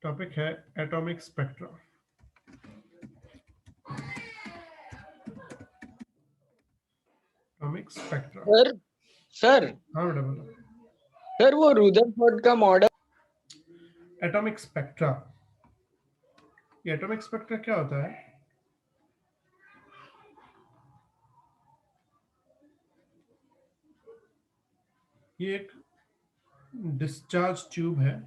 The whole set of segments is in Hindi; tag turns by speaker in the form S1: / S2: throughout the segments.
S1: टॉपिक है atomic spectra. Atomic spectra.
S2: Sir sir
S1: हाँ बेटा बोलो।
S2: सर वो रुदरफोर्ड का मॉडल।
S1: एटॉमिक स्पेक्ट्रा, ये एटॉमिक स्पेक्ट्रा क्या होता है? ये एक डिस्चार्ज ट्यूब है।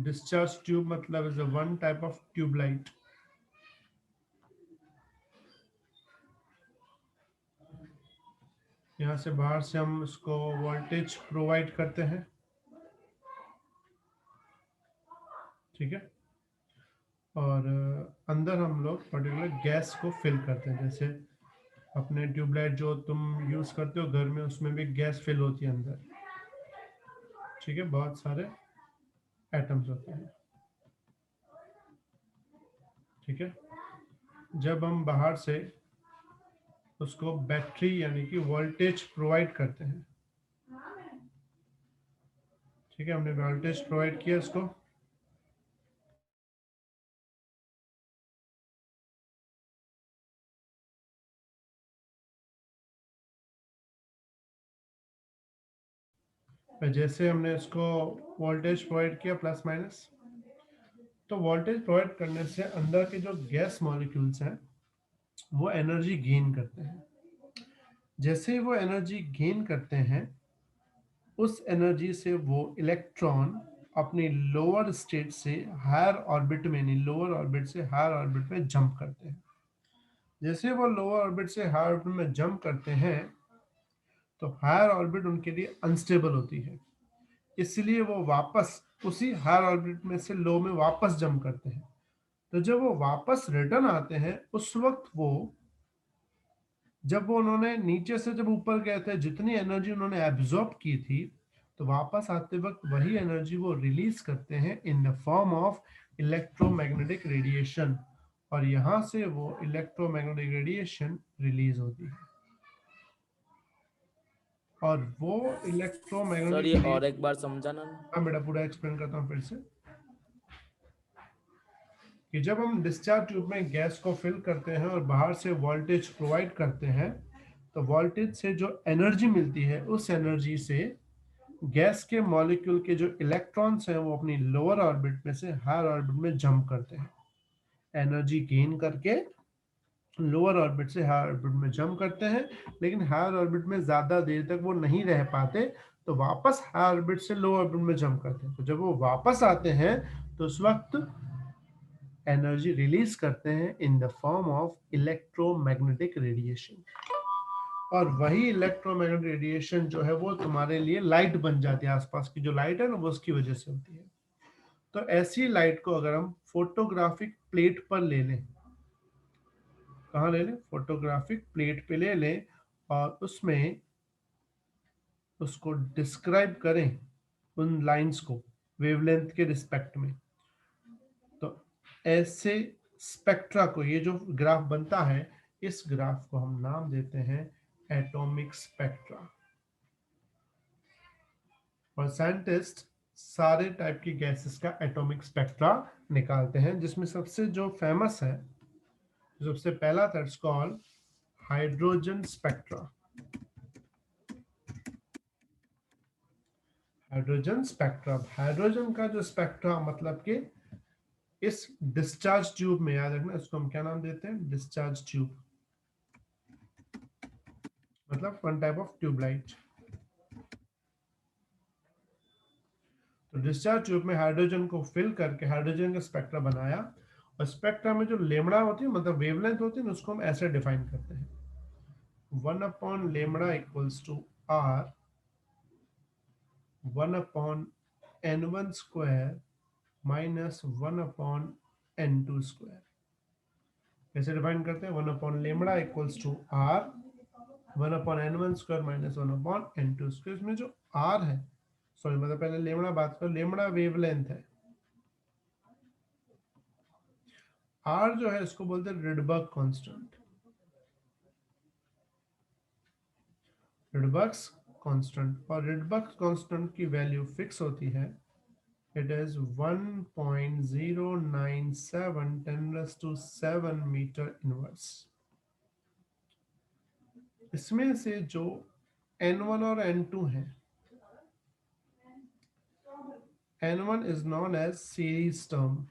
S1: डिस्चार्ज ट्यूब मतलब is one type of tube light. यहाँ से बाहर से हम इसको वोल्टेज प्रोवाइड करते हैं, ठीक है। और अंदर हम लोग पर्टिकुलर गैस को फिल करते हैं। जैसे अपने ट्यूबलाइट जो तुम यूज करते हो घर में, उसमें भी गैस फिल होती है अंदर, ठीक है। बहुत सारे एटम्स होते हैं, ठीक है। जब हम बाहर से उसको बैटरी यानी कि वोल्टेज प्रोवाइड करते हैं, ठीक है। हमने वोल्टेज प्रोवाइड किया इसको, जैसे हमने इसको वोल्टेज प्रोवाइड किया प्लस माइनस, तो वोल्टेज प्रोवाइड करने से अंदर के जो गैस मॉलिक्यूल्स हैं वो एनर्जी गेन करते हैं। जैसे ही वो एनर्जी गेन करते हैं, उस एनर्जी से वो इलेक्ट्रॉन अपनी लोअर स्टेट से हायर ऑर्बिट में, नहीं लोअर ऑर्बिट से हायर ऑर्बिट में जंप करते हैं। जैसे वो लोअर ऑर्बिट से हायर ऑर्बिट में जंप करते हैं, तो हायर ऑर्बिट उनके लिए अनस्टेबल होती है, इसलिए वो वापस उसी हायर ऑर्बिट में से लो में वापस जंप करते हैं। तो जब वो वापस रिटर्न आते हैं, उस वक्त वो, जब वो उन्होंने नीचे से जब ऊपर गए थे, जितनी एनर्जी उन्होंने एब्जॉर्ब की थी, तो वापस आते वक्त वही एनर्जी वो रिलीज करते हैं in the form of electromagnetic radiation, और यहाँ से वो इलेक्ट्रोमैग्नेटिक रेडिएशन रिलीज होती है। और वो
S3: सर
S1: इलेक्ट्रोमैग्नेटिक
S3: ये और एक बार समझाना।
S1: हाँ बेटा, पूरा एक्सप्लेन करता हूँ फिर से। कि जब हम डिस्चार्ज ट्यूब में गैस को फिल करते हैं और बाहर से वोल्टेज प्रोवाइड करते हैं, तो वोल्टेज से जो एनर्जी मिलती है, उस एनर्जी से गैस के मॉलिक्यूल के जो इलेक्ट्रॉन्स हैं वो अपनी लोअर ऑर्बिट में से हायर ऑर्बिट में जंप करते हैं। एनर्जी गेन करके लोअर ऑर्बिट से हायर ऑर्बिट में जंप करते हैं, लेकिन हायर ऑर्बिट में ज्यादा देर तक वो नहीं रह पाते, तो वापस हायर ऑर्बिट से लोअर ऑर्बिट में जंप करते हैं। तो जब वो वापस आते हैं, तो उस वक्त एनर्जी रिलीज करते हैं in the form of electromagnetic radiation. और वही इलेक्ट्रोमैग्नेटिक रेडिएशन जो है वो तुम्हारे लिए लाइट बन जाती है। आसपास की जो लाइट है ना, वो उसकी वजह से होती है। तो ऐसी लाइट को अगर हम फोटोग्राफिक प्लेट पर ले लें, कहाँ ले लें? फोटोग्राफिक प्लेट पे ले लें, और उसमें उसको डिस्क्राइब करें, उन लाइंस को वेवलेंथ के रिस्पेक्ट में, तो ऐसे स्पेक्ट्रा को, ये जो ग्राफ बनता है, इस ग्राफ को हम नाम देते हैं एटॉमिक स्पेक्ट्रा। और साइंटिस्ट सारे टाइप की गैसेस का एटॉमिक स्पेक्ट्रा निकालते हैं, जिसमें सबसे जो फेमस है, सबसे पहला था, it's called hydrogen spectra. Hydrogen spectra, hydrogen का जो स्पेक्ट्रा मतलब कि इस डिस्चार्ज ट्यूब में, याद रखना इसको हम क्या नाम देते हैं? डिस्चार्ज ट्यूब, मतलब वन टाइप ऑफ ट्यूबलाइट। तो डिस्चार्ज ट्यूब में हाइड्रोजन को फिल करके हाइड्रोजन का स्पेक्ट्रा बनाया, और स्पेक्ट्रा में जो लेमड़ा होती है, मतलब वेवलेंथ होती है, उसको हम ऐसे डिफाइन करते हैं, 1/λ equals to r 1/n1 square minus 1/n2 square. कैसे डिफाइन करते हैं? 1/λ equals to r 1/n1 square minus 1/n2 square. इसमें जो r है, सॉरी मतलब पहले लेमड़ा बात करो, लेमड़ा वेवलेंथ है, r जो है इसको बोलते हैं रिडबर्ग कांस्टेंट। रिडबर्ग कांस्टेंट, और रिडबर्ग कांस्टेंट की वैल्यू फिक्स होती है It is 1.097 10⁻⁷ मीटर इनवर्स। इसमें से जो N1 और N2 है, N1 is known as series term।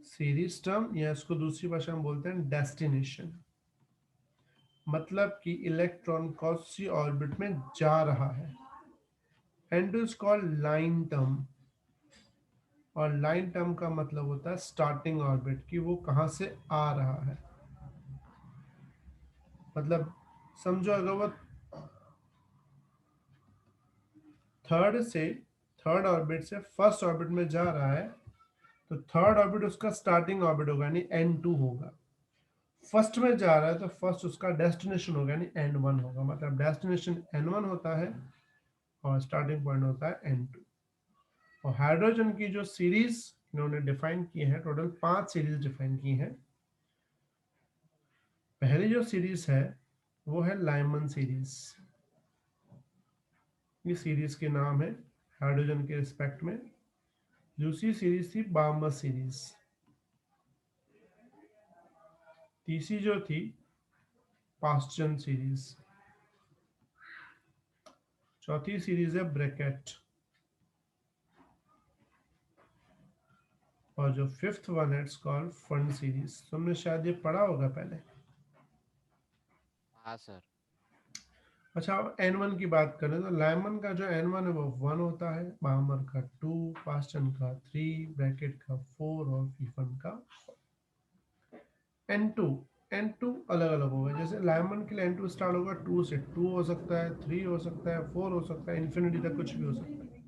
S1: Series term या इसको दूसरी भाषा में बोलते हैं डेस्टिनेशन, मतलब कि इलेक्ट्रॉन कौन सी ऑर्बिट में जा रहा है। N2 is called line term, और लाइन टर्म का मतलब होता है स्टार्टिंग ऑर्बिट, कि वो कहां से आ रहा है। मतलब समझो अगर वो थर्ड ऑर्बिट से फर्स्ट ऑर्बिट में जा रहा है, तो थर्ड ऑर्बिट उसका स्टार्टिंग ऑर्बिट होगा, यानी N2 होगा। फर्स्ट में जा रहा है तो फर्स्ट उसका डेस्टिनेशन होगा, यानी N1 होगा। मतलब डेस्टिनेशन N1 होता है और स्टार्टिंग पॉइंट होता है N2। और हाइड्रोजन की जो सीरीज इन्होंने डिफाइन की है, टोटल 5 सीरीज डिफाइन की है। पहली जो सीरीज है वो है लाइमन सीरीज। ये सीरीज के नाम है हाइड्रोजन के रिस्पेक्ट में। दूसरी सीरीज थी बार्मर सीरीज। तीसरी जो थी पास्टन सीरीज। चौथी सीरीज है ब्रैकेट। और जो फिफ्थ वन है इट्स कॉल्ड फंड सीरीज। तुमने शायद ये पढ़ा होगा पहले।
S4: हाँ सर।
S1: अच्छा, N1 की बात करें तो लाइमन का जो N1 है वो 1 होता है, बार्मर का 2, पास्टन का 3, ब्रैकेट का 4 और फीफन का 4। N2 अलग अलग होगा। जैसे लाइमन के लिए N2 स्टार्ट होगा 2 से, 2 हो सकता है, 3 हो सकता है, 4 हो सकता है, इन्फिनिटी तक कुछ भी हो सकता है।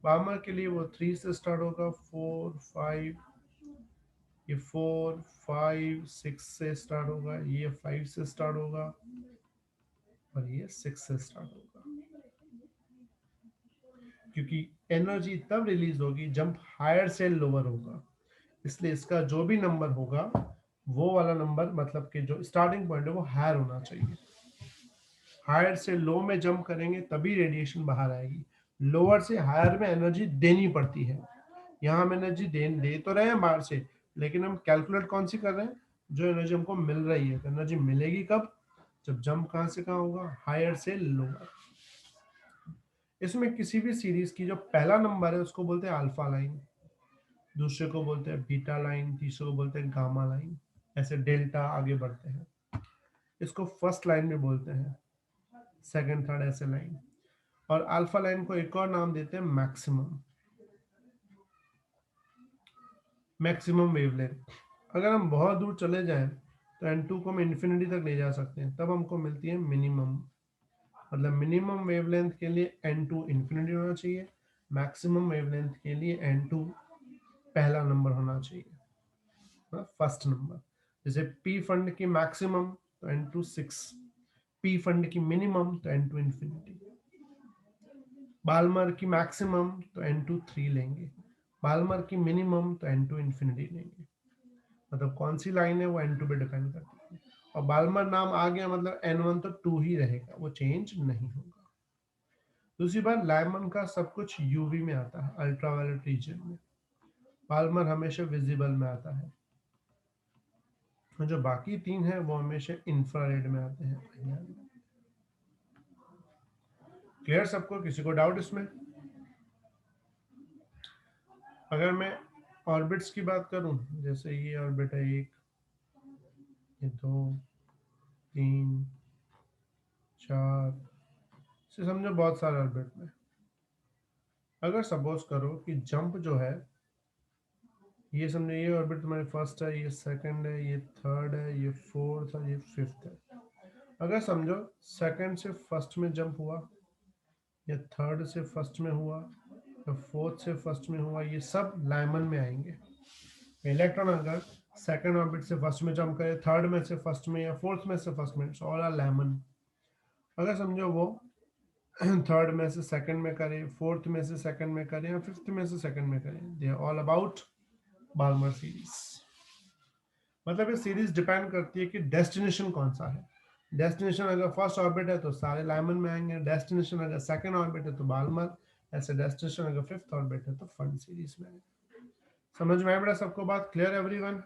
S1: बार्मर के लिए वो 3 से स्टार्ट होगा, 4, 5, ये 4, 5, 6 से स्टार्ट होगा, ये 5 से स्टार्ट होगा और ये 6 से स्टार्ट होगा। क्योंकि एनर्जी तब रिलीज होगी जब हायर से लोअर होगा, इसलिए इसका जो भी नंबर होगा वो वाला नंबर, मतलब कि जो स्टार्टिंग पॉइंट है वो हायर होना चाहिए। हायर से लो में जंप करेंगे तभी रेडिएशन बाहर आएगी। लोअर से हायर में एनर्जी देनी पड़ती है। यहाँ हम एनर्जी दे तो रहे हैं बाहर से, लेकिन हम कैलकुलेट कौन सी कर रहे हैं, जो एनर्जी हमको मिल रही है। तो एनर्जी मिलेगी कब, जब जंप कहाँ से कहाँ होगा, हायर से लोअर। इसमें किसी भी सीरीज की जो पहला नंबर है उसको बोलते हैं अल्फा लाइन, दूसरे को बोलते हैं बीटा लाइन, तीसरे को बोलते हैं गामा लाइन, ऐसे डेल्टा आगे बढ़ते हैं। इसको फर्स्ट लाइन भी बोलते हैं, सेकंड थर्ड ऐसे लाइन। और अल्फा लाइन को एक और नाम देते हैं मैक्सिमम वेवलेंथ। अगर हम बहुत दूर चले जाएं तो N2 को हम इन्फिनिटी तक ले जा सकते हैं, तब हमको मिलती है मिनिमम। मतलब मिनिमम वेवलेंथ के लिए N2 इन्फिनिटी होना चाहिए, मैक्सिमम वेवलेंथ के लिए N2 पहला नंबर होना चाहिए, फर्स्ट नंबर। जैसे पी फंड की मैक्सिमम तो N2 6, पी फंड की मिनिमम तो N2 इन्फिनिटी। बाल्मर की मैक्सिमम तो N2 3 लेंगे, बाल्मर की मिनिमम तो N2 इन्फिनिटी लेंगे। मतलब कौन सी लाइन है वो N2 पे डिपेंड करती है। और बाल्मर नाम आ गया मतलब N1 तो 2 ही रहेगा, वो चेंज नहीं होगा। दूसरी बात, लाइमन का सब कुछ यूवी में आता है, अल्ट्रावायलेट रीजन में। बाल्मर हमेशा विजिबल में आता है। जो बाकी 3 है वो हमेशा इंफ्रारेड में आते हैं। क्लियर सबको? किसी को डाउट इसमें? अगर मैं ऑर्बिट्स की बात करूं, जैसे ये ऑर्बिट है 1, ये 2, 3, 4 से समझो बहुत सारे ऑर्बिट में। अगर सपोज करो कि जंप जो है, ये समझो ये ऑर्बिट तुम्हारी फर्स्ट है, ये सेकंड है, ये थर्ड है, ये फोर्थ है, ये फिफ्थ है। अगर समझो सेकंड से फर्स्ट में जंप हुआ, या थर्ड से फर्स्ट में हुआ, या फोर्थ से फर्स्ट में हुआ, ये सब लाइमन में आएंगे। इलेक्ट्रॉन अगर सेकंड ऑर्बिट से फर्स्ट में जंप करे, थर्ड में से फर्स्ट में या फोर्थ में से फर्स्ट में, ऑल आर लाइमन। अगर समझो वो थर्ड में से सेकंड में करे, फोर्थ में से सेकंड में करे, या फिफ्थ में से सेकंड में करे, they are all about Balmer series. मतलब ये सीरीज डिपेंड करती है कि डेस्टिनेशन कौन सा है। डेस्टिनेशन अगर फर्स्ट ऑर्बिट है तो सारे लाइमन में आएंगे, डेस्टिनेशन अगर सेकंड ऑर्बिट है तो बाल्मर, ऐसे डेस्टिनेशन अगर फिफ्थ ऑर्बिट है तो फंड सीरीज में आएगा। समझ में आया बेटा सबको बात? Clear everyone?